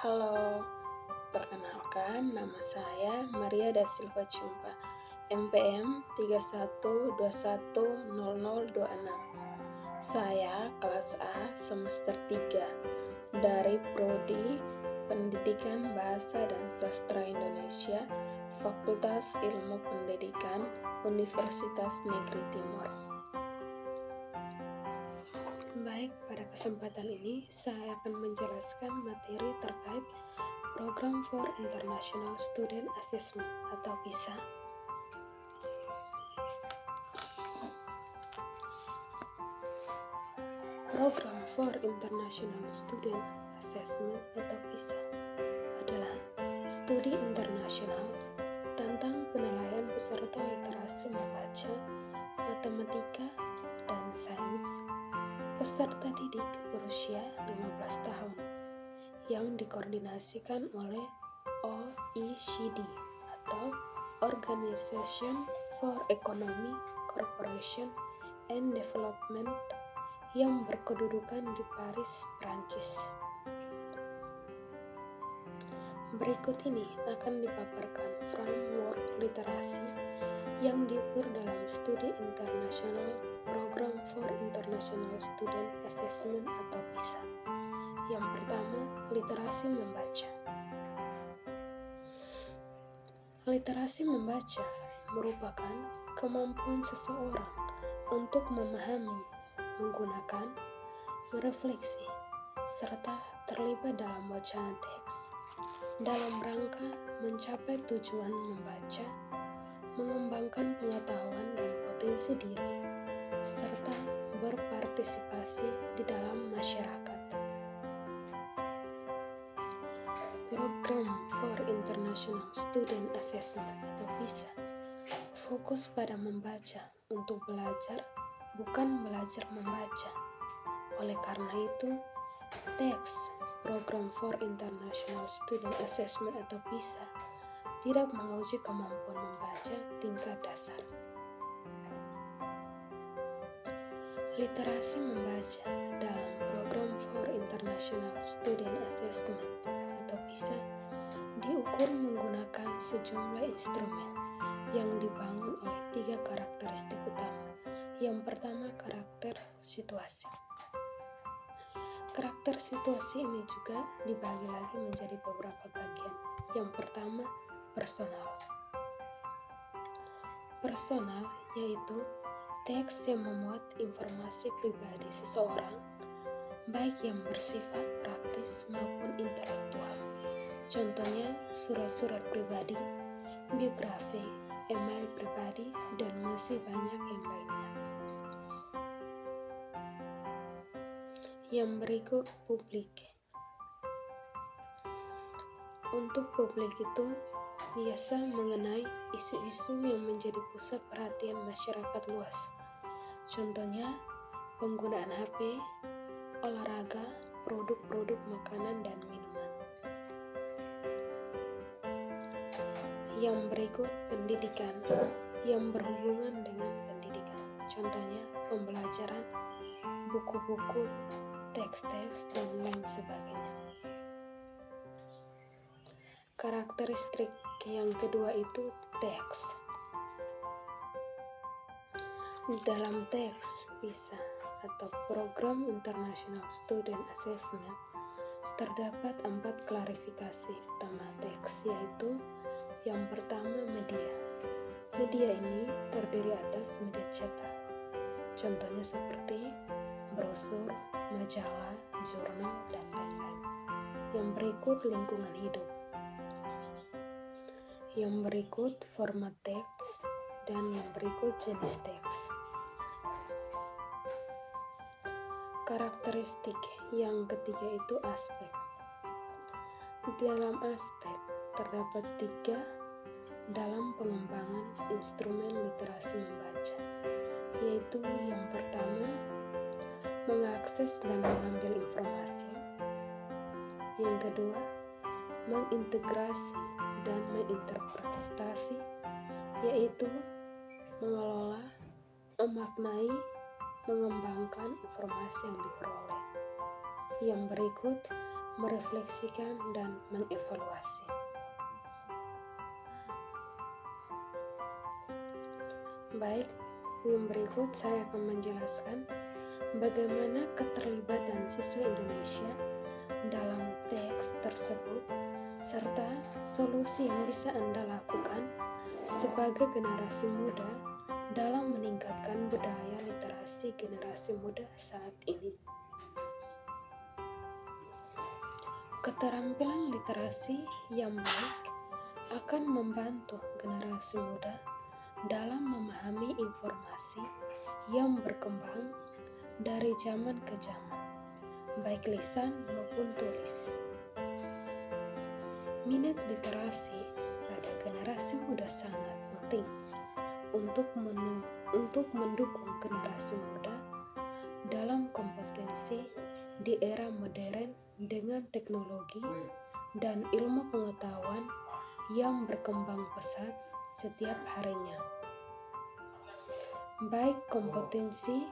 Halo, perkenalkan nama saya Maria da Silva Cumpa, MPM 31210026. Saya kelas A semester 3 dari Prodi Pendidikan Bahasa dan Sastra Indonesia, Fakultas Ilmu Pendidikan, Universitas Negeri Timur. Baik, pada kesempatan ini saya akan menjelaskan materi terkait Program for International Student Assessment atau PISA. Program for International Student Assessment atau PISA adalah studi internasional tentang penilaian peserta literasi membaca, matematika, dan sains peserta didik berusia 15 tahun yang dikoordinasikan oleh OECD atau Organization for Economic Cooperation and Development yang berkedudukan di Paris, Prancis. Berikut ini akan dipaparkan framework literasi yang diukur dalam studi internasional Program for International Student Assessment atau PISA. Yang pertama, literasi membaca. Literasi membaca merupakan kemampuan seseorang untuk memahami, menggunakan, merefleksi, serta terlibat dalam bacaan teks dalam rangka mencapai tujuan membaca, mengembangkan pengetahuan dan potensi diri, serta berpartisipasi di dalam masyarakat. Program for International Student Assessment atau PISA fokus pada membaca untuk belajar, bukan belajar membaca. Oleh karena itu, teks Program for International Student Assessment atau PISA tidak menguji kemampuan membaca tingkat dasar. Literasi membaca dalam Program for International Student Assessment atau PISA diukur menggunakan sejumlah instrumen yang dibangun oleh 3 karakteristik utama. Yang pertama, karakter situasi. Karakter situasi ini juga dibagi lagi menjadi beberapa bagian. Yang pertama, personal. Personal yaitu teks yang memuat informasi pribadi seseorang, baik yang bersifat praktis maupun intelektual. Contohnya surat-surat pribadi, biografi, email pribadi, dan masih banyak yang lainnya. Yang berikut, publik. Untuk publik itu biasa mengenai isu-isu yang menjadi pusat perhatian masyarakat luas. Contohnya penggunaan HP, olahraga, produk-produk makanan dan minuman. Yang berikut, pendidikan yang berhubungan dengan pendidikan. Contohnya pembelajaran, buku-buku, teks-teks, dan lain sebagainya. Karakteristik yang kedua itu teks. Dalam teks PISA atau Program International Student Assessment terdapat 4 klarifikasi utama teks, yaitu yang pertama, media. Media ini terdiri atas media cetak. Contohnya seperti brosur, majalah, jurnal, dan lain-lain. Yang berikut, lingkungan hidup. Yang berikut, format teks, dan yang berikut, jenis teks. Karakteristik yang ketiga itu aspek. Dalam aspek terdapat 3 dalam pengembangan instrumen literasi membaca, yaitu yang pertama, mengakses dan mengambil informasi. Yang kedua, mengintegrasi dan menginterpretasi, yaitu mengelola, memaknai, mengembangkan informasi yang diperoleh. Yang berikut, merefleksikan, dan mengevaluasi. Baik, sebelum berikut saya akan menjelaskan bagaimana keterlibatan siswa Indonesia dalam teks tersebut, serta solusi yang bisa Anda lakukan sebagai generasi muda dalam meningkatkan budaya literasi generasi muda saat ini. Keterampilan literasi yang baik akan membantu generasi muda dalam memahami informasi yang berkembang dari zaman ke zaman, baik lisan maupun tulis. Minat literasi pada generasi muda sangat penting untuk mendukung generasi muda dalam kompetensi di era modern dengan teknologi dan ilmu pengetahuan yang berkembang pesat setiap harinya. Baik kompetensi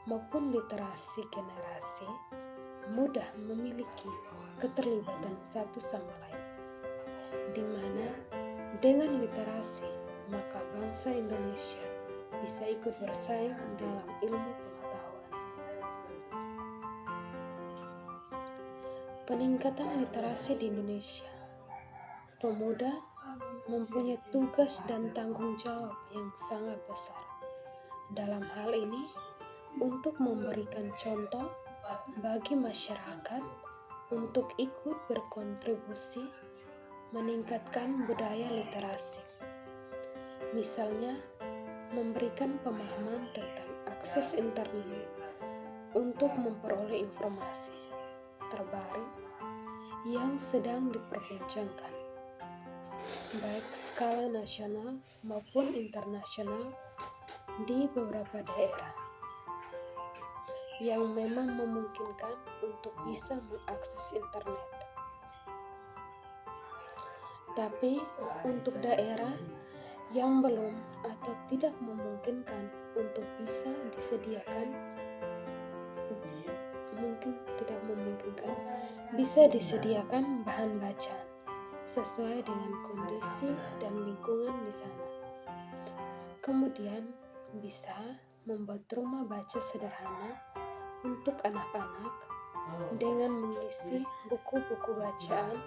maupun literasi generasi mudah memiliki keterlibatan satu sama lain, di mana dengan literasi maka bangsa Indonesia bisa ikut bersaing dalam ilmu pengetahuan. Peningkatan literasi di Indonesia. Pemuda mempunyai tugas dan tanggung jawab yang sangat besar. Dalam hal ini, untuk memberikan contoh bagi masyarakat untuk ikut berkontribusi meningkatkan budaya literasi. Misalnya, memberikan pemahaman tentang akses internet untuk memperoleh informasi terbaru yang sedang diperbincangkan, baik skala nasional maupun internasional di beberapa daerah yang memang memungkinkan untuk bisa mengakses internet. Tapi untuk daerah yang belum atau tidak memungkinkan untuk bisa disediakan bahan bacaan sesuai dengan kondisi dan lingkungan di sana. Kemudian bisa membuat rumah baca sederhana untuk anak-anak dengan mengisi buku-buku bacaan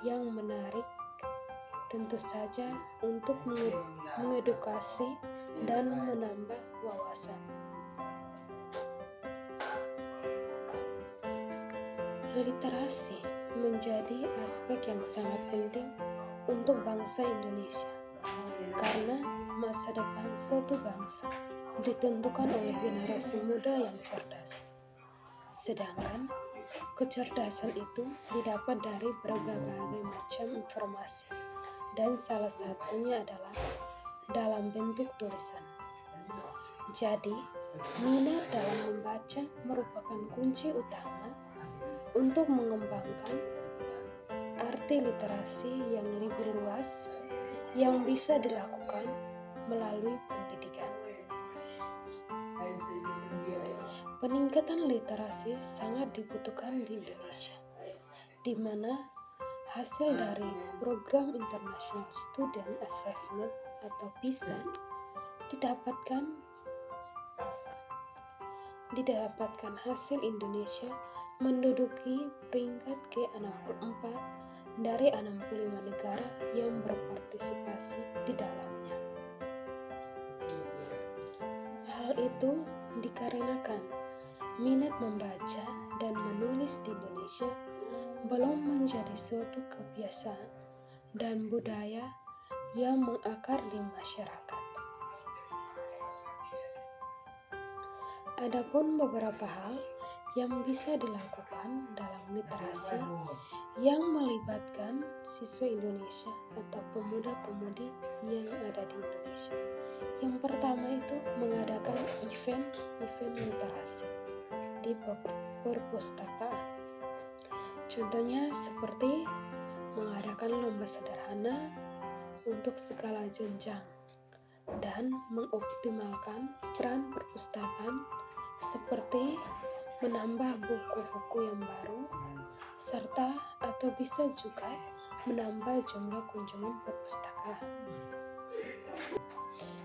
yang menarik, tentu saja untuk mengedukasi dan menambah wawasan. Literasi menjadi aspek yang sangat penting untuk bangsa Indonesia, karena masa depan suatu bangsa ditentukan oleh generasi muda yang cerdas. Sedangkan kecerdasan itu didapat dari berbagai macam informasi, dan salah satunya adalah dalam bentuk tulisan. Jadi, minat dalam membaca merupakan kunci utama untuk mengembangkan arti literasi yang lebih luas yang bisa dilakukan melalui pendidikan. Peningkatan literasi sangat dibutuhkan di Indonesia, di mana hasil dari Program International Student Assessment atau PISA didapatkan hasil Indonesia menduduki peringkat ke-64 dari 65 negara yang berpartisipasi di dalamnya. Hal itu dikarenakan minat membaca dan menulis di Indonesia belum menjadi suatu kebiasaan dan budaya yang mengakar di masyarakat. Adapun beberapa hal yang bisa dilakukan dalam literasi yang melibatkan siswa Indonesia atau pemuda-pemudi yang ada di Indonesia. Yang pertama itu mengadakan event literasi di perpustakaan. Contohnya seperti mengadakan lomba sederhana untuk segala jenjang dan mengoptimalkan peran perpustakaan seperti menambah buku-buku yang baru, serta atau bisa juga menambah jumlah kunjungan perpustakaan.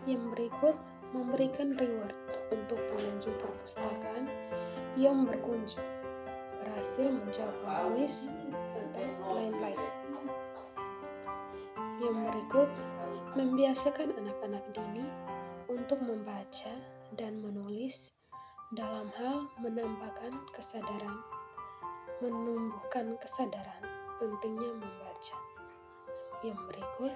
Yang berikut memberikan reward untuk pengunjung perpustakaan yang berkunjung, berhasil menjawab kuis atau lain-lain. Yang berikut membiasakan anak-anak dini untuk membaca dan menulis dalam hal menumbuhkan kesadaran pentingnya membaca. Yang berikut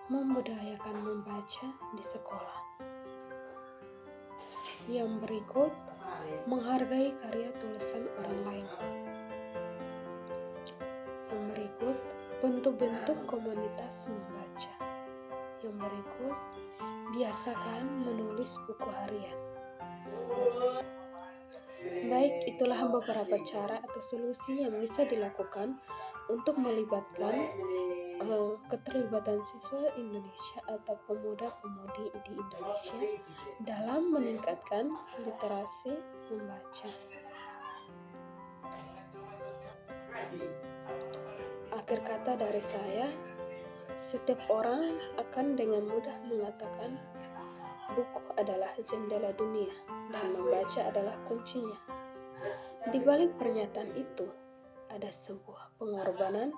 membudayakan membaca di sekolah. Yang berikut menghargai karya tulisan orang lain. Yang berikut bentuk-bentuk komunitas membaca. Yang berikut biasakan menulis buku harian. Baik, itulah beberapa cara atau solusi yang bisa dilakukan untuk melibatkan keterlibatan siswa Indonesia atau pemuda-pemudi di Indonesia dalam meningkatkan literasi membaca. Akhir kata dari saya, setiap orang akan dengan mudah mengatakan buku adalah jendela dunia dan membaca adalah kuncinya. Di balik pernyataan itu, ada sebuah pengorbanan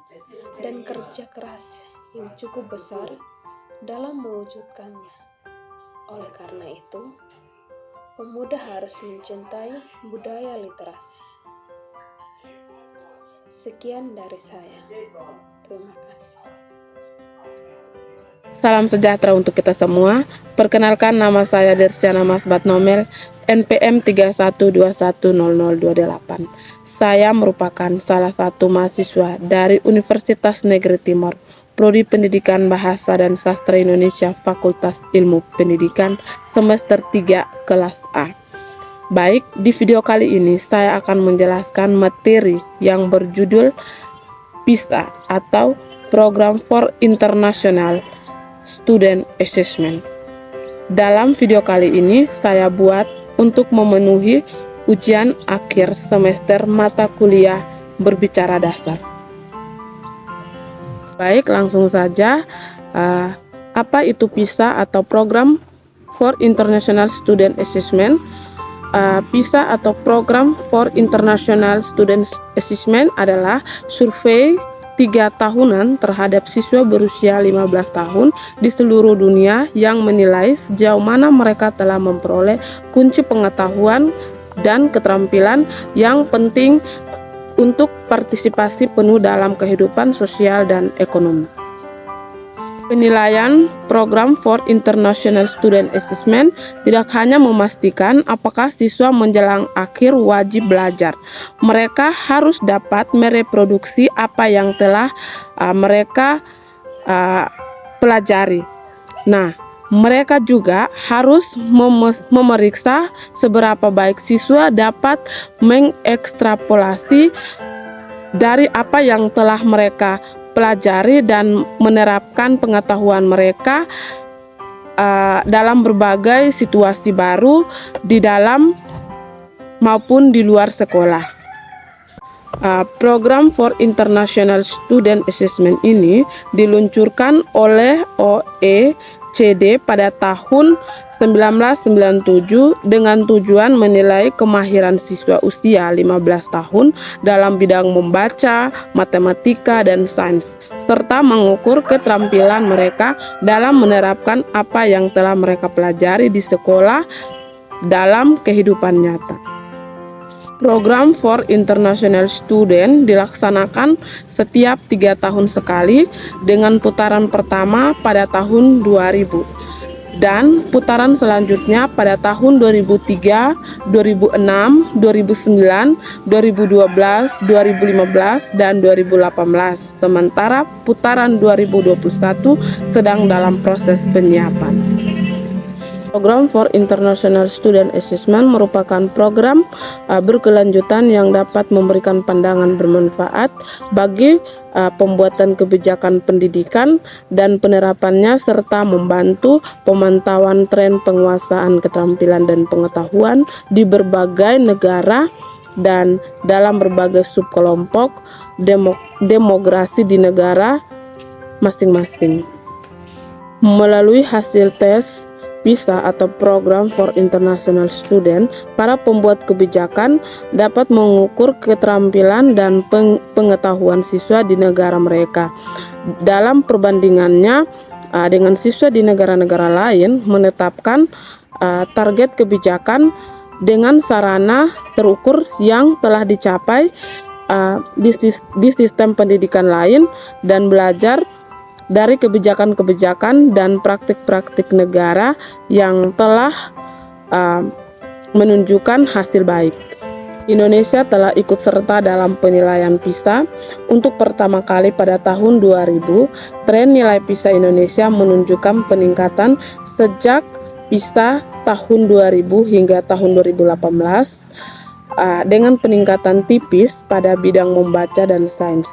dan kerja keras yang cukup besar dalam mewujudkannya. Oleh karena itu, pemuda harus mencintai budaya literasi. Sekian dari saya. Terima kasih. Salam sejahtera untuk kita semua. Perkenalkan, nama saya Dersiana Masbat Nomel, NPM 31210028. Saya merupakan salah satu mahasiswa dari Universitas Negeri Timor, Prodi Pendidikan Bahasa dan Sastra Indonesia, Fakultas Ilmu Pendidikan, semester 3, kelas A. Baik, di video kali ini saya akan menjelaskan materi yang berjudul PISA atau Program for International Student Assessment. Dalam video kali ini saya buat untuk memenuhi ujian akhir semester mata kuliah berbicara dasar. Baik, langsung saja. Apa itu PISA atau Program for International Student Assessment? PISA atau Program for International Student Assessment adalah survei 3 tahunan terhadap siswa berusia 15 tahun di seluruh dunia yang menilai sejauh mana mereka telah memperoleh kunci pengetahuan dan keterampilan yang penting untuk partisipasi penuh dalam kehidupan sosial dan ekonomi. Penilaian Program for International Student Assessment tidak hanya memastikan apakah siswa menjelang akhir wajib belajar. Mereka harus dapat mereproduksi apa yang telah mereka pelajari. Nah, mereka juga harus memeriksa seberapa baik siswa dapat mengekstrapolasi dari apa yang telah mereka pelajari dan menerapkan pengetahuan mereka dalam berbagai situasi baru di dalam maupun di luar sekolah. Program for International Student Assessment ini diluncurkan oleh OECD pada tahun 1997 dengan tujuan menilai kemahiran siswa usia 15 tahun dalam bidang membaca, matematika, dan sains, serta mengukur keterampilan mereka dalam menerapkan apa yang telah mereka pelajari di sekolah dalam kehidupan nyata. Program for International Student dilaksanakan setiap 3 tahun sekali dengan putaran pertama pada tahun 2000 dan putaran selanjutnya pada tahun 2003, 2006, 2009, 2012, 2015, dan 2018. Sementara putaran 2021 sedang dalam proses penyiapan. Program for International Student Assessment merupakan program berkelanjutan yang dapat memberikan pandangan bermanfaat bagi pembuatan kebijakan pendidikan dan penerapannya, serta membantu pemantauan tren penguasaan keterampilan dan pengetahuan di berbagai negara dan dalam berbagai subkelompok demografi di negara masing-masing. Melalui hasil tes PISA atau Program for International Student, para pembuat kebijakan dapat mengukur keterampilan dan pengetahuan siswa di negara mereka. Dalam perbandingannya dengan siswa di negara-negara lain, menetapkan target kebijakan dengan sarana terukur yang telah dicapai di sistem pendidikan lain, dan belajar dari kebijakan-kebijakan dan praktik-praktik negara yang telah menunjukkan hasil baik. Indonesia telah ikut serta dalam penilaian PISA untuk pertama kali pada tahun 2000. Tren nilai PISA Indonesia menunjukkan peningkatan sejak PISA tahun 2000 hingga tahun 2018 dengan peningkatan tipis pada bidang membaca dan sains,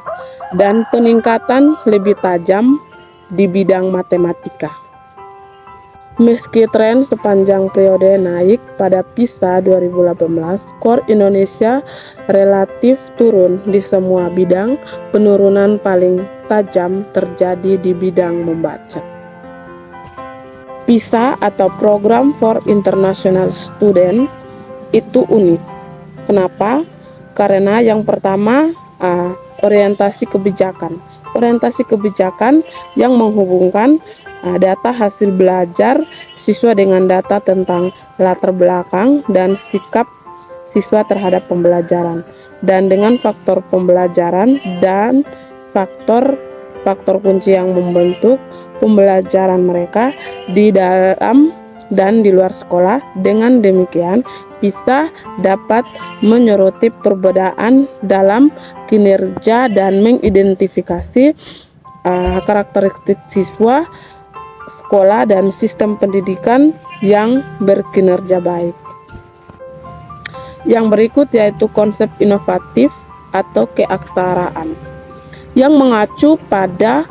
dan peningkatan lebih tajam di bidang matematika. Meski tren sepanjang periode naik pada PISA 2018, skor Indonesia relatif turun di semua bidang. Penurunan paling tajam terjadi di bidang membaca. PISA atau Program for International Student itu unik. Kenapa? Karena yang pertama, orientasi kebijakan. Orientasi kebijakan yang menghubungkan data hasil belajar siswa dengan data tentang latar belakang dan sikap siswa terhadap pembelajaran, dan dengan faktor pembelajaran dan faktor kunci yang membentuk pembelajaran mereka di dalam dan di luar sekolah. Dengan demikian, PISA dapat menyoroti perbedaan dalam kinerja dan mengidentifikasi karakteristik siswa, sekolah, dan sistem pendidikan yang berkinerja baik. Yang berikut yaitu konsep inovatif atau keaksaraan yang mengacu pada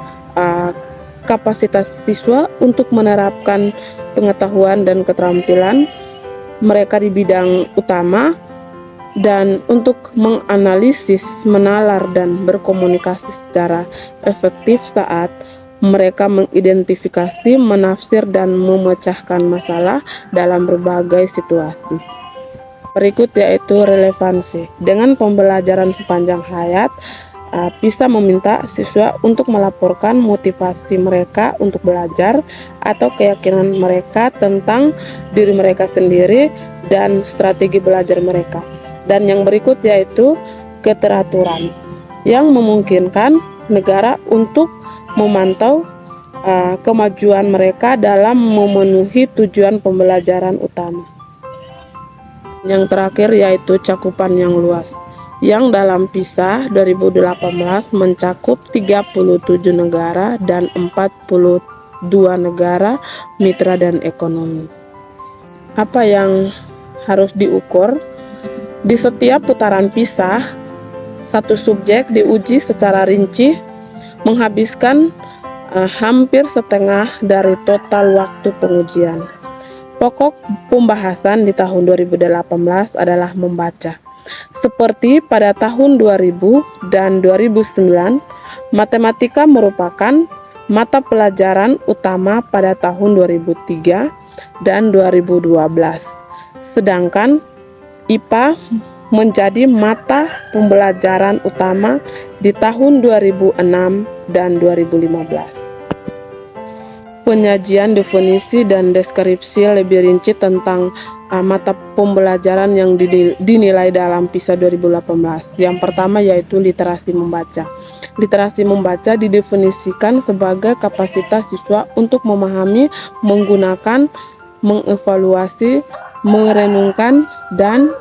kapasitas siswa untuk menerapkan pengetahuan dan keterampilan mereka di bidang utama, dan untuk menganalisis, menalar, dan berkomunikasi secara efektif saat mereka mengidentifikasi, menafsir, dan memecahkan masalah dalam berbagai situasi. Berikut yaitu relevansi. Dengan pembelajaran sepanjang hayat, PISA meminta siswa untuk melaporkan motivasi mereka untuk belajar atau keyakinan mereka tentang diri mereka sendiri dan strategi belajar mereka. Dan yang berikut yaitu keteraturan yang memungkinkan negara untuk memantau kemajuan mereka dalam memenuhi tujuan pembelajaran utama. Yang terakhir yaitu cakupan yang luas, yang dalam PISA 2018 mencakup 37 negara dan 42 negara mitra dan ekonomi. Apa yang harus diukur? Di setiap putaran PISA, satu subjek diuji secara rinci, menghabiskan hampir setengah dari total waktu pengujian. Pokok pembahasan di tahun 2018 adalah membaca. Seperti pada tahun 2000 dan 2009, matematika merupakan mata pelajaran utama pada tahun 2003 dan 2012. Sedangkan IPA menjadi mata pembelajaran utama di tahun 2006 dan 2015. Penyajian definisi dan deskripsi lebih rinci tentang mata pembelajaran yang dinilai dalam PISA 2018. Yang pertama yaitu literasi membaca. Literasi membaca didefinisikan sebagai kapasitas siswa untuk memahami, menggunakan, mengevaluasi, merenungkan, dan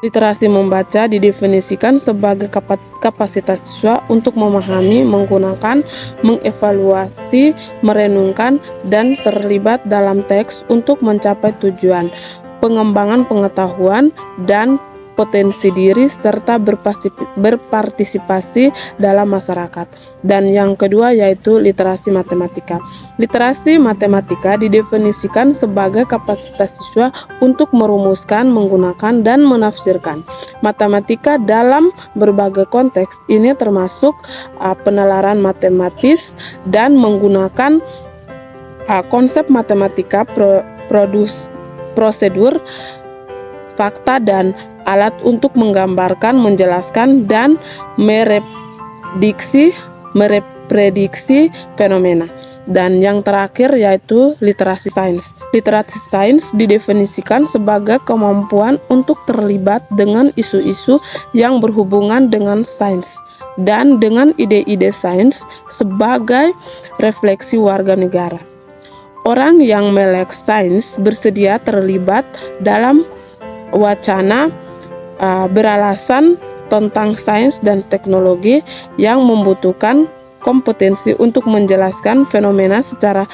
Literasi membaca didefinisikan sebagai kapasitas siswa untuk memahami, menggunakan, mengevaluasi, merenungkan, dan terlibat dalam teks untuk mencapai tujuan, pengembangan pengetahuan, dan potensi diri, serta berpartisipasi dalam masyarakat. Dan yang kedua yaitu literasi matematika. Literasi matematika didefinisikan sebagai kapasitas siswa untuk merumuskan, menggunakan, dan menafsirkan matematika dalam berbagai konteks. Ini termasuk penalaran matematis dan menggunakan konsep matematika, prosedur, fakta, dan alat untuk menggambarkan, menjelaskan, dan mereprediksi fenomena. Dan yang terakhir yaitu literasi sains. Literasi sains didefinisikan sebagai kemampuan untuk terlibat dengan isu-isu yang berhubungan dengan sains dan dengan ide-ide sains sebagai refleksi warga negara. Orang yang melek sains bersedia terlibat dalam wacana beralasan tentang sains dan teknologi yang membutuhkan kompetensi untuk menjelaskan fenomena secara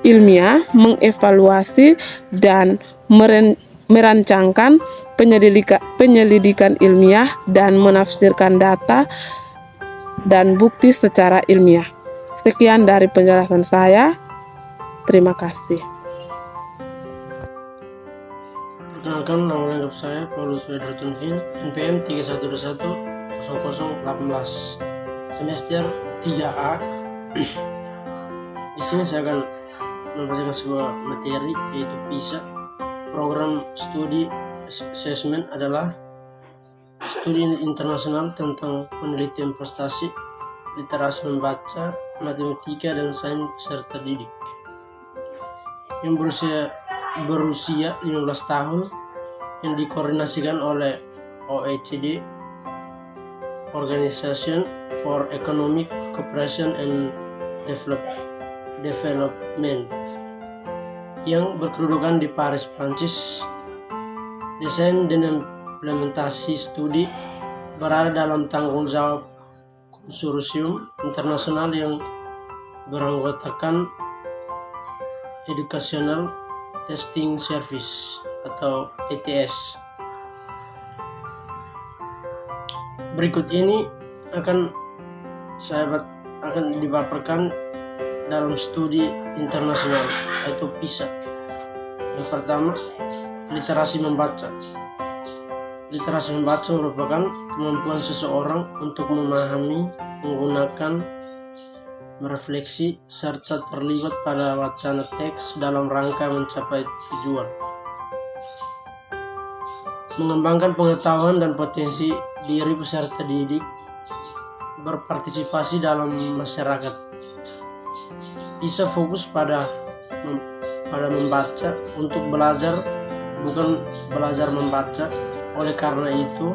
ilmiah, mengevaluasi dan merancangkan penyelidikan ilmiah, dan menafsirkan data dan bukti secara ilmiah. Sekian dari penjelasan saya. Terima kasih. Perkenalkan, nama lengkap saya Paulus Wedrotunvin, NPM 31210018, semester 3A. Di sini saya akan membacakan sebuah materi yaitu PISA. Program studi assessment adalah studi internasional tentang penelitian prestasi, literasi membaca, matematika, dan sains peserta didik yang berusia 15 tahun, yang dikoordinasikan oleh OECD, Organization for Economic Cooperation and Development, yang berkedudukan di Paris, Prancis. Desain dan implementasi studi berada dalam tanggung jawab konsorsium internasional yang beranggotakan Educational Testing Service atau ETS. Berikut ini akan dipaparkan dalam studi internasional yaitu PISA. Yang pertama, literasi membaca. Literasi membaca merupakan kemampuan seseorang untuk memahami, menggunakan, merefleksi, serta terlibat pada wacana teks dalam rangka mencapai tujuan. Mengembangkan pengetahuan dan potensi diri peserta didik, berpartisipasi dalam masyarakat. Bisa fokus pada membaca untuk belajar, bukan belajar membaca. Oleh karena itu,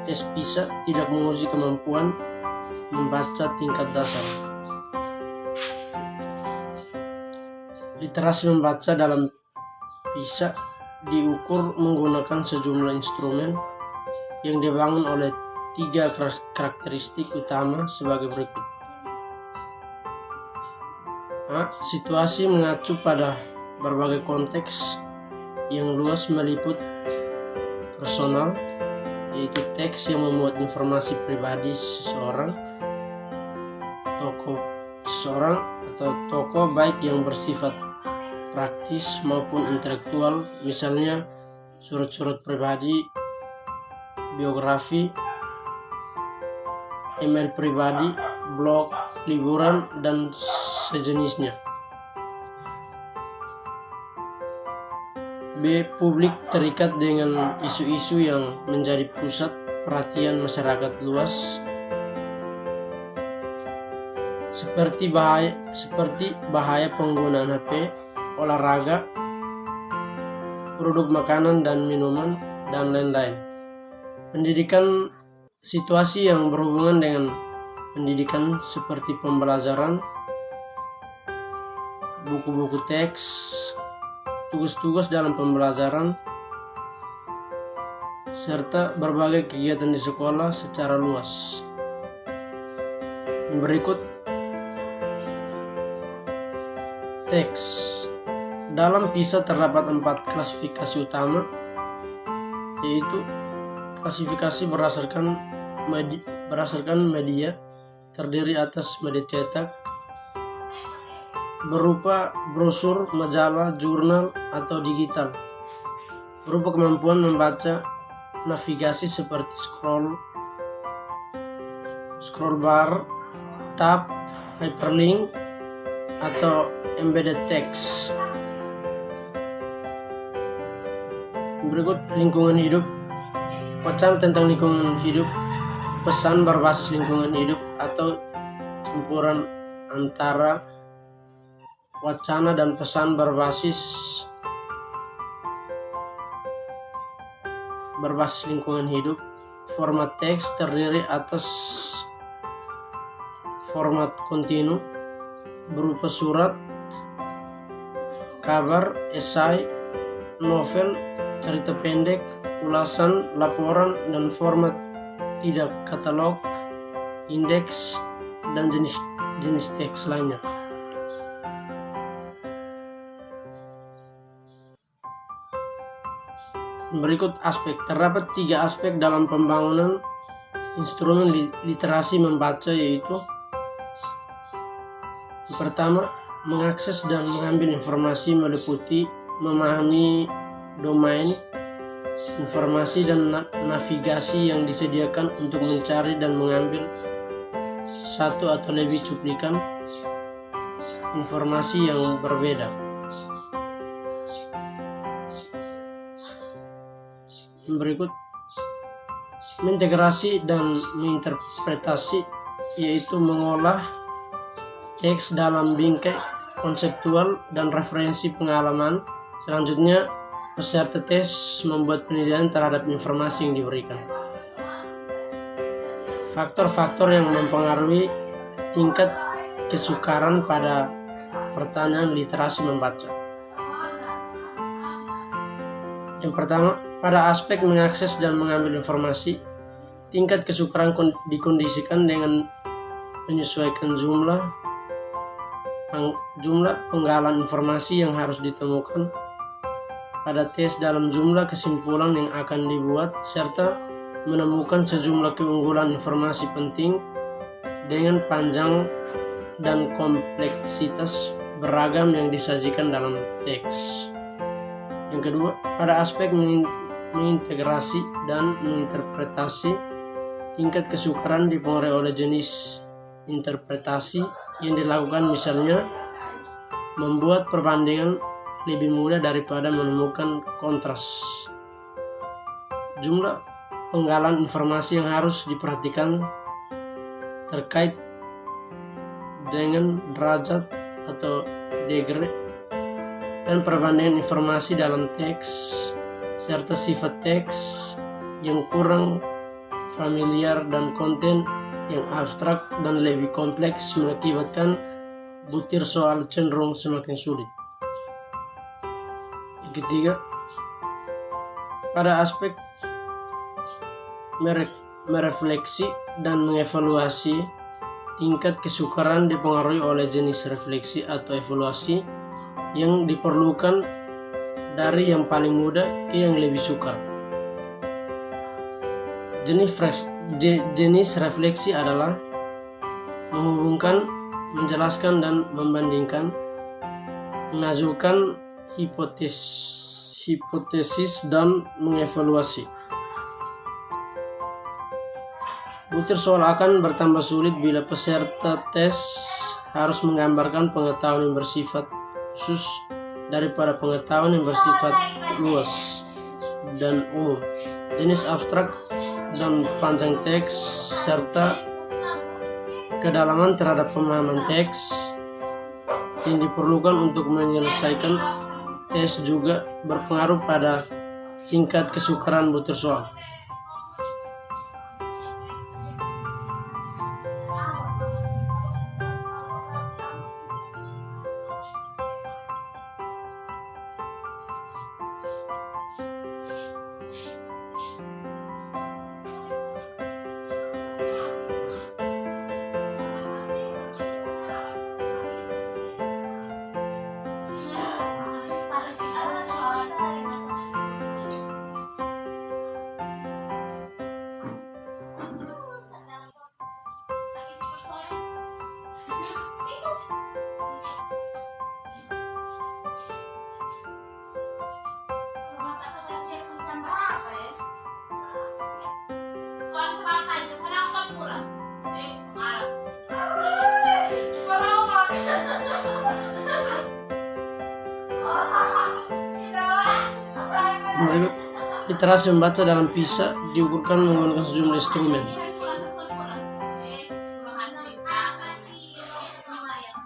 tes PISA tidak menguji kemampuan membaca tingkat dasar. Literasi membaca dalam PISA diukur menggunakan sejumlah instrumen yang dibangun oleh 3 karakteristik utama sebagai berikut. A. Situasi mengacu pada berbagai konteks yang luas meliput personal, yaitu teks yang memuat informasi pribadi seseorang, tokoh baik yang bersifat praktis maupun intelektual, misalnya surat-surat pribadi, biografi, email pribadi, blog, liburan, dan sejenisnya. B. Publik terikat dengan isu-isu yang menjadi pusat perhatian masyarakat luas, seperti bahaya penggunaan HP, olahraga, produk makanan dan minuman, dan lain-lain. Pendidikan, situasi yang berhubungan dengan pendidikan seperti pembelajaran, buku-buku teks, tugas-tugas dalam pembelajaran, serta berbagai kegiatan di sekolah secara luas. Berikut teks. Dalam PISA terdapat 4 klasifikasi utama, yaitu klasifikasi berdasarkan media, terdiri atas media cetak berupa brosur, majalah, jurnal, atau digital, berupa kemampuan membaca, navigasi seperti scroll bar, tab, hyperlink, atau embedded text. Berikut lingkungan hidup. Wacana tentang lingkungan hidup, pesan berbasis lingkungan hidup atau campuran antara wacana dan pesan berbasis lingkungan hidup. Format teks terdiri atas format kontinu berupa surat, kabar, esai, novel, cerita pendek, ulasan, laporan, dan format tidak katalog, indeks, dan jenis teks lainnya. Berikut aspek. Terdapat 3 aspek dalam pembangunan instrumen literasi membaca, yaitu yang pertama, mengakses dan mengambil informasi meliputi memahami domain informasi dan navigasi yang disediakan untuk mencari dan mengambil satu atau lebih cuplikan informasi yang berbeda. Berikut mengintegrasi dan menginterpretasi, yaitu mengolah teks dalam bingkai konseptual dan referensi pengalaman. Selanjutnya, peserta tes membuat penilaian terhadap informasi yang diberikan. Faktor-faktor yang mempengaruhi tingkat kesukaran pada pertanyaan literasi membaca. Yang pertama, pada aspek mengakses dan mengambil informasi, tingkat kesukaran dikondisikan dengan menyesuaikan jumlah penggalan informasi yang harus ditemukan pada tes dalam jumlah kesimpulan yang akan dibuat, serta menemukan sejumlah keunggulan informasi penting dengan panjang dan kompleksitas beragam yang disajikan dalam teks. Yang kedua, pada aspek mengintegrasi dan menginterpretasi, tingkat kesukaran dipengaruhi oleh jenis interpretasi yang dilakukan, misalnya membuat perbandingan lebih mudah daripada menemukan kontras. Jumlah penggalan informasi yang harus diperhatikan terkait dengan derajat atau degree dan perbandingan informasi dalam teks, serta sifat teks yang kurang familiar dan konten yang abstrak dan lebih kompleks mengakibatkan butir soal cenderung semakin sulit. Yang ketiga, pada aspek merefleksi dan mengevaluasi, tingkat kesukaran dipengaruhi oleh jenis refleksi atau evaluasi yang diperlukan dari yang paling mudah ke yang lebih sukar. Jenis refleksi adalah menghubungkan, menjelaskan dan membandingkan, mengajukan hipotesis dan mengevaluasi. Butir soal akan bertambah sulit bila peserta tes harus menggambarkan pengetahuan yang bersifat khusus daripada pengetahuan yang bersifat luas dan umum. Jenis abstrak dan panjang teks serta kedalaman terhadap pemahaman teks yang diperlukan untuk menyelesaikan tes juga berpengaruh pada tingkat kesukaran butir soal. Berikut, literasi membaca dalam PISA diukurkan menggunakan sejumlah instrumen.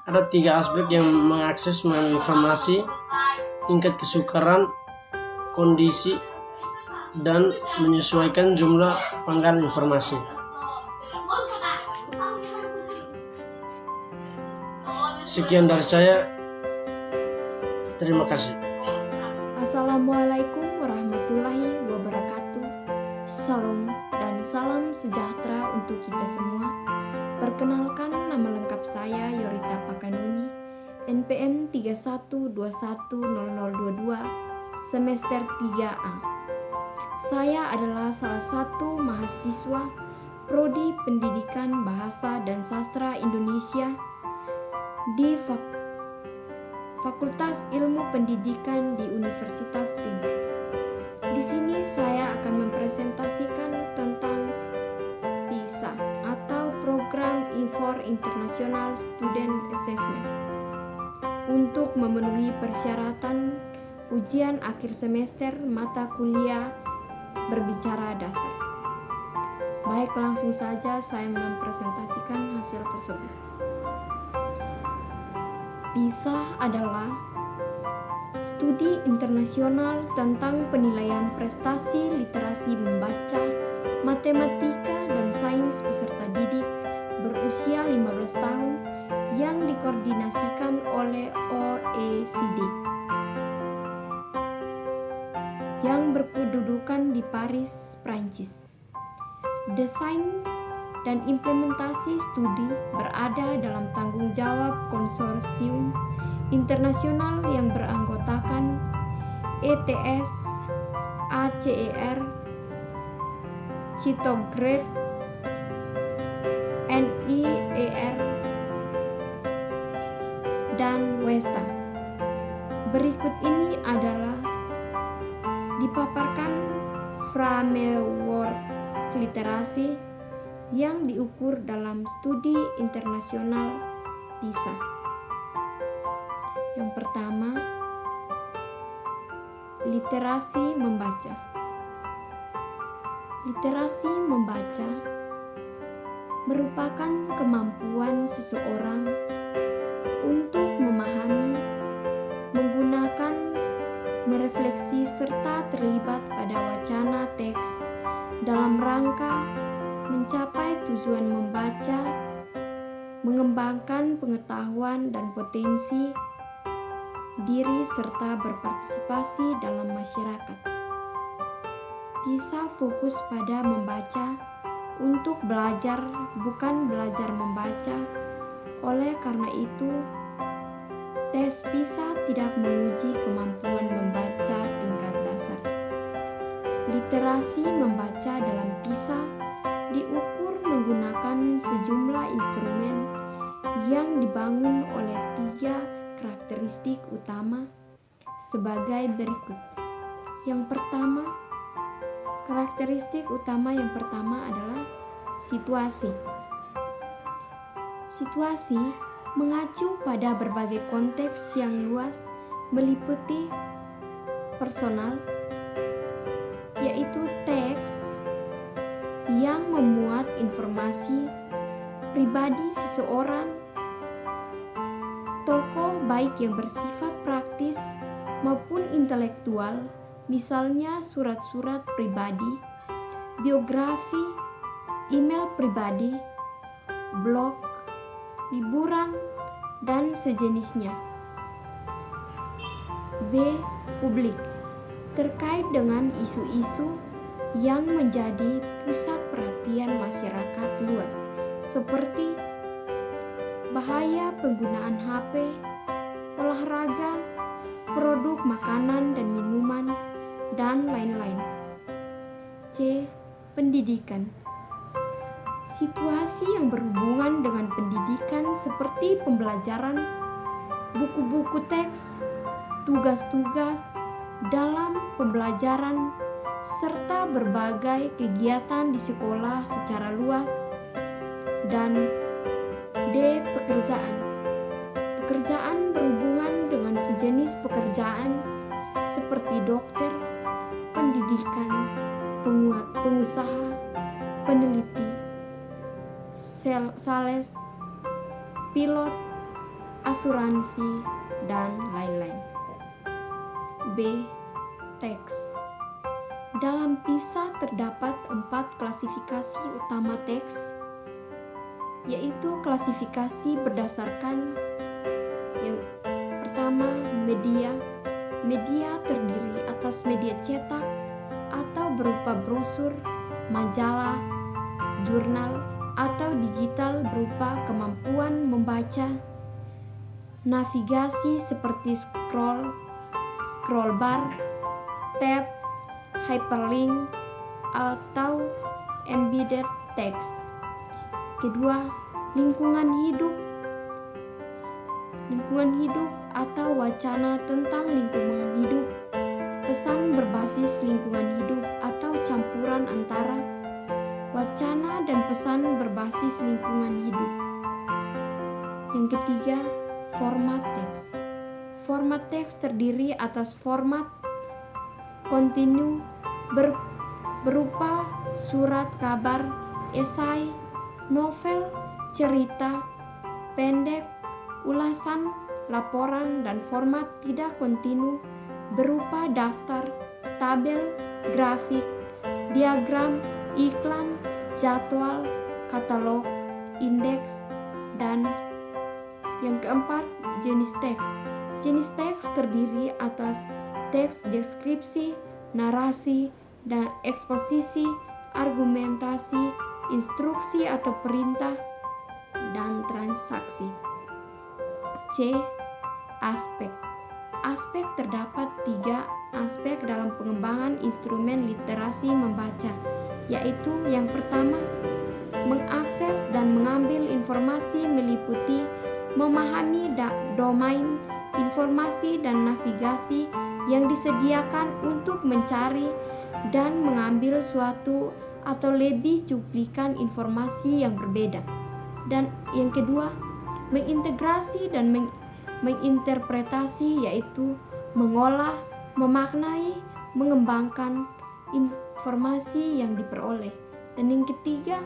Ada 3 aspek yang mengakses melalui informasi: tingkat kesukaran, kondisi, dan menyesuaikan jumlah panggalan informasi. Sekian dari saya. Terima kasih. Assalamualaikum warahmatullahi wabarakatuh. Salam dan salam sejahtera untuk kita semua. Perkenalkan, nama lengkap saya Yorita Pakanuni, NPM 31210022, semester 3A. Saya adalah salah satu mahasiswa Prodi Pendidikan Bahasa dan Sastra Indonesia di Fakultas Ilmu Pendidikan di Universitas Timur. Di sini saya akan mempresentasikan tentang PISA atau Program for International Student Assessment untuk memenuhi persyaratan ujian akhir semester mata kuliah berbicara dasar. Baik, langsung saja saya mempresentasikan hasil tersebut. PISA adalah studi internasional tentang penilaian prestasi literasi membaca, matematika, dan sains peserta didik berusia 15 tahun yang dikoordinasikan oleh OECD yang berkedudukan di Paris, Prancis. Desain dan implementasi studi berada dalam tanggung jawab konsorsium internasional yang beranggotakan ETS, ACER, CITOGRADE, NIER, dan WESTA. Berikut ini adalah dipaparkan framework literasi yang diukur dalam studi internasional PISA. Yang pertama, literasi membaca. Literasi membaca merupakan kemampuan seseorang untuk memahami, menggunakan, merefleksi, serta terlibat pada wacana teks dalam rangka mencapai tujuan membaca, mengembangkan pengetahuan dan potensi diri, serta berpartisipasi dalam masyarakat. PISA fokus pada membaca untuk belajar, bukan belajar membaca. Oleh karena itu, tes PISA tidak menguji kemampuan membaca tingkat dasar. Literasi membaca dalam PISA diukur menggunakan sejumlah instrumen yang dibangun oleh 3 karakteristik utama sebagai berikut. Yang pertama, karakteristik utama yang pertama adalah situasi. Situasi mengacu pada berbagai konteks yang luas, meliputi personal, yaitu teks yang memuat informasi pribadi seseorang, tokoh baik yang bersifat praktis maupun intelektual, misalnya surat-surat pribadi, biografi, email pribadi, blog, liburan, dan sejenisnya. B. Publik, terkait dengan isu-isu yang menjadi pusat perhatian masyarakat luas, seperti bahaya penggunaan HP, olahraga, produk makanan dan minuman, dan lain-lain. C. Pendidikan, situasi yang berhubungan dengan pendidikan seperti pembelajaran, buku-buku teks, tugas-tugas dalam pembelajaran, serta berbagai kegiatan di sekolah secara luas. Dan D. Pekerjaan, pekerjaan berhubungan dengan sejenis pekerjaan seperti dokter, pendidikan, pengusaha, peneliti, sales, pilot, asuransi, dan lain-lain. B. Teks. Dalam PISA terdapat 4 klasifikasi utama teks, yaitu klasifikasi berdasarkan yang pertama, media. Media terdiri atas media cetak atau berupa brosur, majalah, jurnal, atau digital berupa kemampuan membaca, navigasi seperti scroll bar, tab, hyperlink, atau embedded text. Kedua, lingkungan hidup atau wacana tentang lingkungan hidup, pesan berbasis lingkungan hidup atau campuran antara wacana dan pesan berbasis lingkungan hidup. Yang ketiga, format teks. Format teks terdiri atas format kontinu berupa surat kabar, esai, novel, cerita pendek, ulasan, laporan, dan format tidak kontinu berupa daftar, tabel, grafik, diagram, iklan, jadwal, katalog, indeks, dan yang keempat, jenis teks. Jenis teks terdiri atas teks deskripsi, narasi, dan eksposisi, argumentasi, instruksi atau perintah, dan transaksi. C. Aspek. Aspek terdapat 3 aspek dalam pengembangan instrumen literasi membaca, yaitu yang pertama, mengakses dan mengambil informasi meliputi memahami domain informasi dan navigasi yang disediakan untuk mencari dan mengambil suatu atau lebih cuplikan informasi yang berbeda. Dan yang kedua, mengintegrasi dan menginterpretasi, yaitu mengolah, memaknai, mengembangkan informasi yang diperoleh. Dan yang ketiga,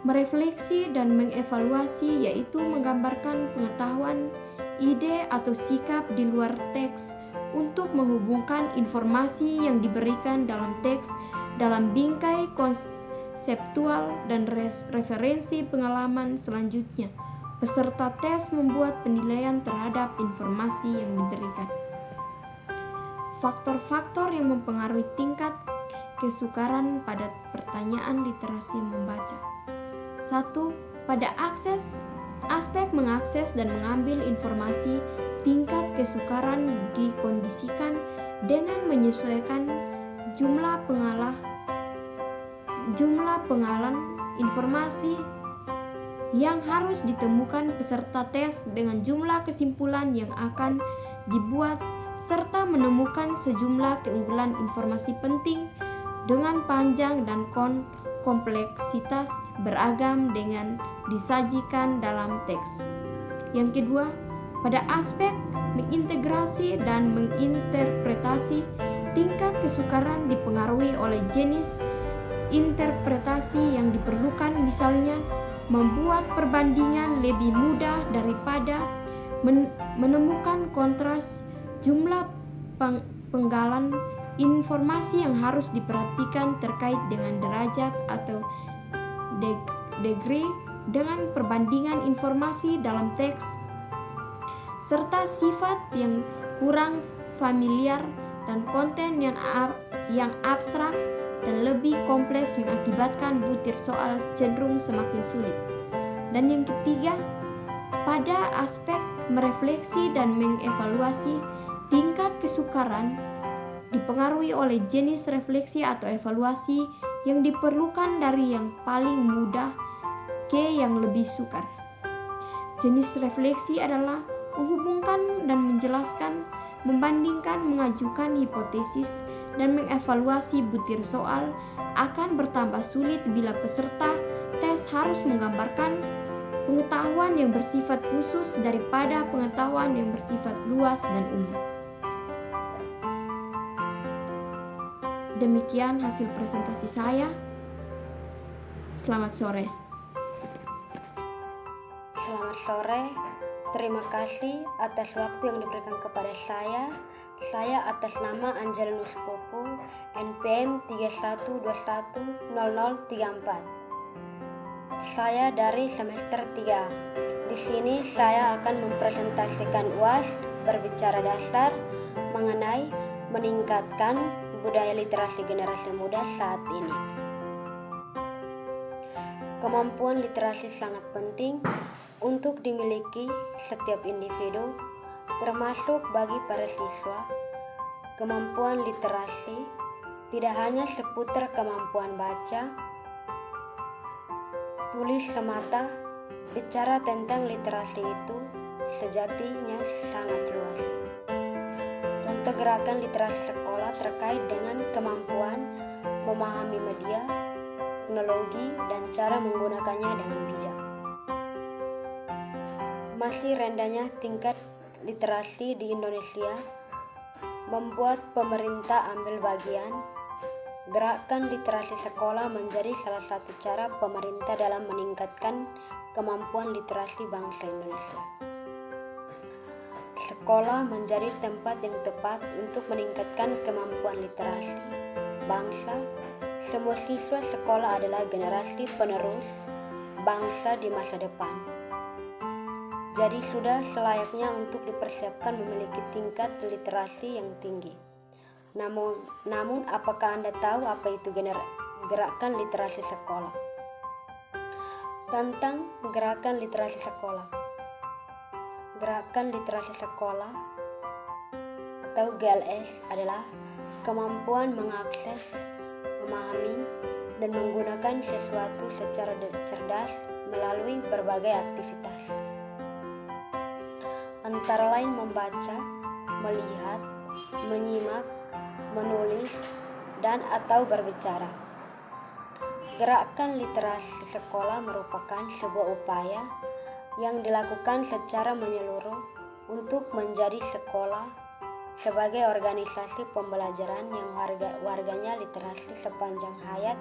merefleksi dan mengevaluasi, yaitu menggambarkan pengetahuan, ide atau sikap di luar teks untuk menghubungkan informasi yang diberikan dalam teks dalam bingkai konseptual dan referensi pengalaman selanjutnya. Peserta tes membuat penilaian terhadap informasi yang diberikan. Faktor-faktor yang mempengaruhi tingkat kesukaran pada pertanyaan literasi membaca. 1. Pada aspek mengakses dan mengambil informasi, tingkat kesukaran dikondisikan dengan menyesuaikan jumlah penggalan informasi yang harus ditemukan peserta tes dengan jumlah kesimpulan yang akan dibuat, serta menemukan sejumlah keunggulan informasi penting dengan panjang dan kompleksitas beragam dengan disajikan dalam teks. Yang kedua, pada aspek mengintegrasi dan menginterpretasi, tingkat kesukaran dipengaruhi oleh jenis interpretasi yang diperlukan, misalnya membuat perbandingan lebih mudah daripada menemukan kontras, jumlah penggalan informasi yang harus diperhatikan terkait dengan derajat atau degree dengan perbandingan informasi dalam teks, serta sifat yang kurang familiar dan konten yang abstrak dan lebih kompleks mengakibatkan butir soal cenderung semakin sulit. Dan yang ketiga, pada aspek merefleksi dan mengevaluasi, tingkat kesukaran dipengaruhi oleh jenis refleksi atau evaluasi yang diperlukan dari yang paling mudah ke yang lebih sukar. Jenis refleksi adalah menghubungkan dan menjelaskan, membandingkan, mengajukan hipotesis, dan mengevaluasi butir soal akan bertambah sulit bila peserta tes harus menggambarkan pengetahuan yang bersifat khusus daripada pengetahuan yang bersifat luas dan umum. D. Demikian hasil presentasi saya. Selamat sore. Selamat sore. Terima kasih atas waktu yang diberikan kepada saya. Saya atas nama Angelinus Popo, NPM 31210034. Saya dari semester 3. Di sini saya akan mempresentasikan UAS berbicara dasar mengenai meningkatkan budaya literasi generasi muda saat ini. Kemampuan literasi sangat penting untuk dimiliki setiap individu, termasuk bagi para siswa. Kemampuan literasi tidak hanya seputar kemampuan baca, tulis semata. Bicara tentang literasi itu sejatinya sangat luas. Contoh gerakan literasi sekolah terkait dengan kemampuan memahami media, teknologi, dan cara menggunakannya dengan bijak. Masih rendahnya tingkat literasi di Indonesia membuat pemerintah ambil bagian. Gerakan literasi sekolah menjadi salah satu cara pemerintah dalam meningkatkan kemampuan literasi bangsa Indonesia. Sekolah menjadi tempat yang tepat untuk meningkatkan kemampuan literasi bangsa. Semua siswa sekolah adalah generasi penerus bangsa di masa depan. Jadi sudah selayaknya untuk dipersiapkan memiliki tingkat literasi yang tinggi. Namun apakah Anda tahu apa itu gerakan literasi sekolah? Tentang gerakan literasi sekolah. Gerakan literasi sekolah atau GLS adalah kemampuan mengakses, memahami, dan menggunakan sesuatu secara cerdas melalui berbagai aktivitas. Antara lain membaca, melihat, menyimak, menulis, dan atau berbicara. Gerakan literasi sekolah merupakan sebuah upaya yang dilakukan secara menyeluruh untuk menjadi sekolah sebagai organisasi pembelajaran yang warganya literasi sepanjang hayat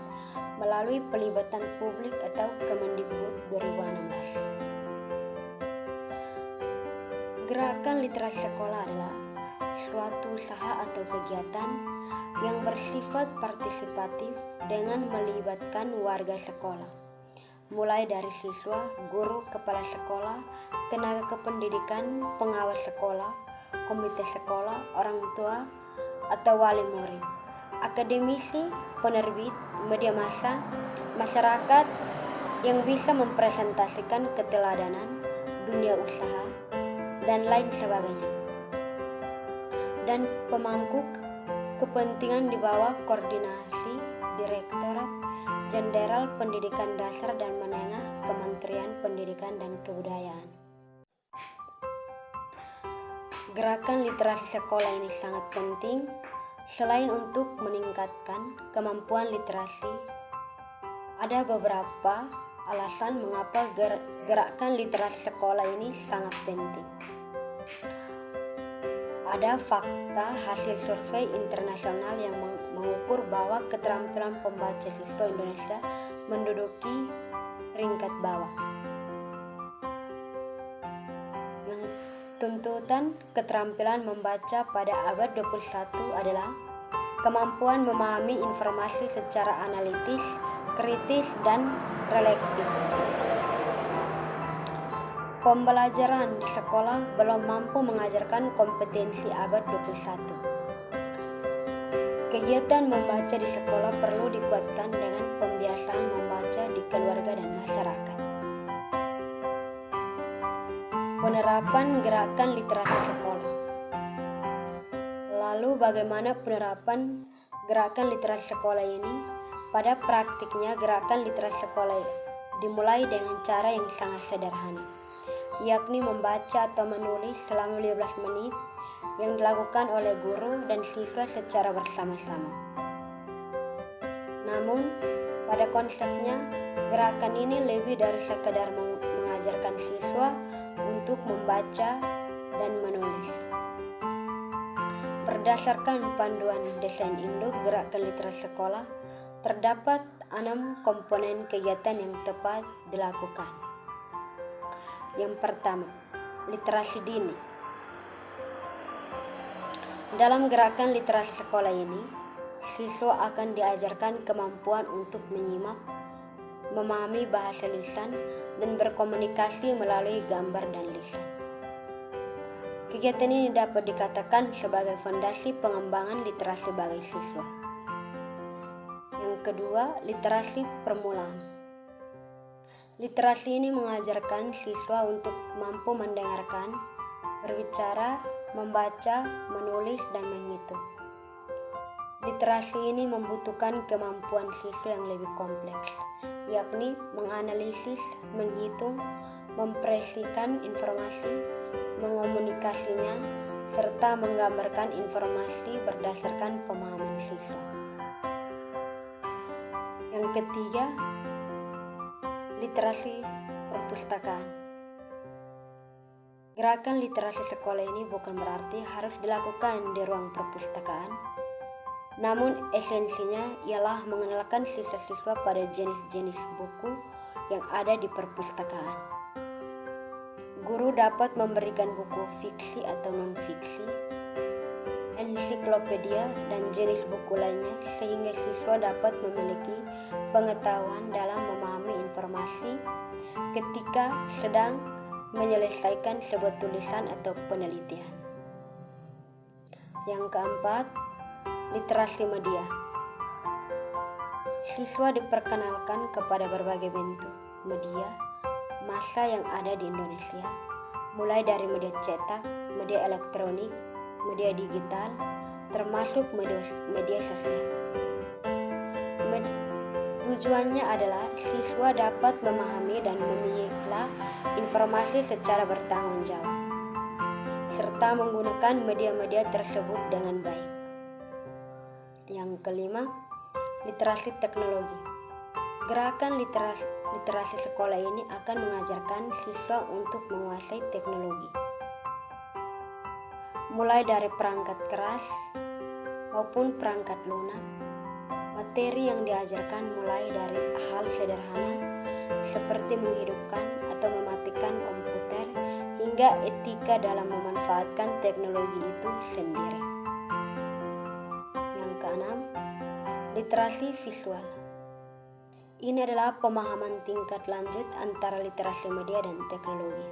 melalui pelibatan publik atau Kemendikbud 2016. Gerakan literasi sekolah adalah suatu usaha atau kegiatan yang bersifat partisipatif dengan melibatkan warga sekolah, mulai dari siswa, guru, kepala sekolah, tenaga kependidikan, pengawas sekolah, komite sekolah, orang tua, atau wali murid, akademisi, penerbit, media massa, masyarakat yang bisa mempresentasikan keteladanan, dunia usaha, dan lain sebagainya. Dan pemangku kepentingan di bawah koordinasi Direktorat Jenderal Pendidikan Dasar dan Menengah Kementerian Pendidikan dan Kebudayaan. Gerakan literasi sekolah ini sangat penting. Selain untuk meningkatkan kemampuan literasi, ada beberapa alasan mengapa gerakan literasi sekolah ini sangat penting. Ada fakta hasil survei internasional yang mengukur bahwa keterampilan pembaca siswa Indonesia menduduki peringkat bawah. Yang tuntutan keterampilan membaca pada abad 21 adalah kemampuan memahami informasi secara analitis, kritis, dan relektif. Pembelajaran di sekolah belum mampu mengajarkan kompetensi abad 21. Kegiatan membaca di sekolah perlu dikuatkan dengan pembiasaan membaca di keluarga dan masyarakat. Penerapan gerakan literasi sekolah. Lalu bagaimana penerapan gerakan literasi sekolah ini? Pada praktiknya gerakan literasi sekolah dimulai dengan cara yang sangat sederhana, yakni membaca atau menulis selama 15 menit yang dilakukan oleh guru dan siswa secara bersama-sama. Namun, pada konsepnya, gerakan ini lebih dari sekadar mengajarkan siswa untuk membaca dan menulis. Berdasarkan panduan desain induk gerakan literasi sekolah, terdapat 6 komponen kegiatan yang tepat dilakukan. Yang pertama, literasi dini. Dalam gerakan literasi sekolah ini, siswa akan diajarkan kemampuan untuk menyimak, memahami bahasa lisan, dan berkomunikasi melalui gambar dan lisan. Kegiatan ini dapat dikatakan sebagai fondasi pengembangan literasi bagi siswa. Yang kedua, literasi permulaan. Literasi ini mengajarkan siswa untuk mampu mendengarkan, berbicara, membaca, menulis, dan menghitung. Literasi ini membutuhkan kemampuan siswa yang lebih kompleks, yakni menganalisis, menghitung, mempresisikan informasi, mengomunikasinya, serta menggambarkan informasi berdasarkan pemahaman siswa. Yang ketiga, literasi perpustakaan. Gerakan literasi sekolah ini bukan berarti harus dilakukan di ruang perpustakaan, namun esensinya ialah mengenalkan siswa-siswa pada jenis-jenis buku yang ada di perpustakaan. Guru dapat memberikan buku fiksi atau non-fiksi, ensiklopedia, dan jenis buku lainnya sehingga siswa dapat memiliki pengetahuan dalam memahami informasi ketika sedang menyelesaikan sebuah tulisan atau penelitian. Yang keempat, literasi media. Siswa diperkenalkan kepada berbagai bentuk media massa yang ada di Indonesia, mulai dari media cetak, media elektronik, media digital, termasuk media sosial. Tujuannya adalah siswa dapat memahami dan memilah informasi secara bertanggung jawab, serta menggunakan media-media tersebut dengan baik. Yang kelima, literasi teknologi. Gerakan literasi sekolah ini akan mengajarkan siswa untuk menguasai teknologi, mulai dari perangkat keras maupun perangkat lunak. Materi yang diajarkan mulai dari hal sederhana seperti menghidupkan atau mematikan komputer hingga etika dalam memanfaatkan teknologi itu sendiri. Yang keenam, literasi visual. Ini adalah pemahaman tingkat lanjut antara literasi media dan teknologi.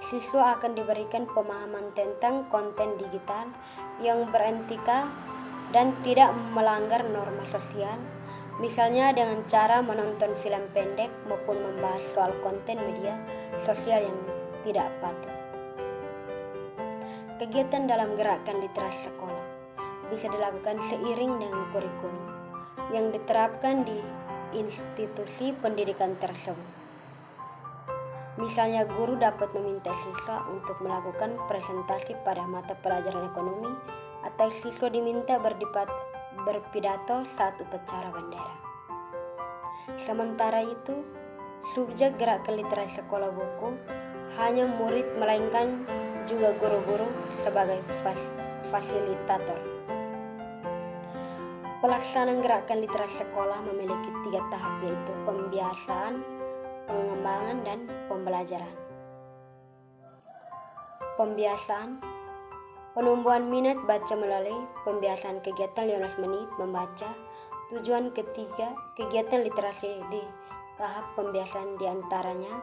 Siswa akan diberikan pemahaman tentang konten digital yang beretika dan tidak melanggar norma sosial, misalnya dengan cara menonton film pendek maupun membahas soal konten media sosial yang tidak patut. Kegiatan dalam gerakan literasi sekolah bisa dilakukan seiring dengan kurikulum yang diterapkan di institusi pendidikan tersebut. Misalnya, guru dapat meminta siswa untuk melakukan presentasi pada mata pelajaran ekonomi, atau siswa diminta berpidato saat upacara bendera. Sementara itu, subjek gerakan literasi sekolah buku hanya murid melainkan juga guru-guru sebagai fasilitator. Pelaksanaan gerakan literasi sekolah memiliki 3 tahap, yaitu pembiasaan, pengembangan, dan pembelajaran. Pembiasaan, penumbuhan minat baca melalui pembiasaan kegiatan 15 menit membaca. Tujuan ketiga kegiatan literasi di tahap pembiasaan diantaranya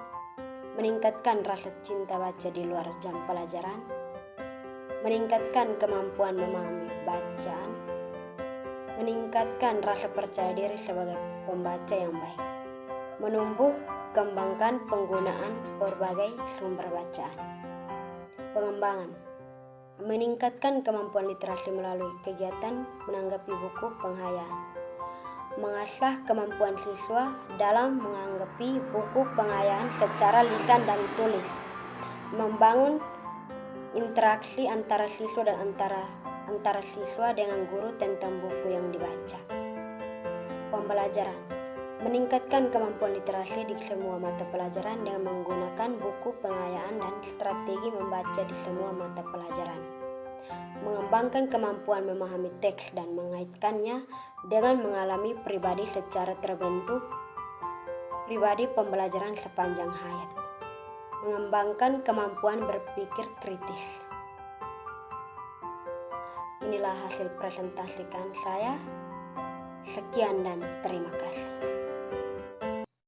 meningkatkan rasa cinta baca di luar jam pelajaran, meningkatkan kemampuan memahami bacaan, meningkatkan rasa percaya diri sebagai pembaca yang baik, menumbuh kembangkan penggunaan berbagai sumber bacaan. Pengembangan, meningkatkan kemampuan literasi melalui kegiatan menanggapi buku penghayaan, mengasah kemampuan siswa dalam menanggapi buku penghayaan secara lisan dan tulis, membangun interaksi antara siswa dan antara siswa dengan guru tentang buku yang dibaca. Pembelajaran, meningkatkan kemampuan literasi di semua mata pelajaran dengan menggunakan buku penghayaan dan strategi membaca di semua mata pelajaran. mengembangkan kemampuan memahami teks dan mengaitkannya dengan mengalami pribadi secara terbentuk, pribadi pembelajaran sepanjang hayat, mengembangkan kemampuan berpikir kritis. Inilah hasil presentasikan saya. Sekian dan terima kasih.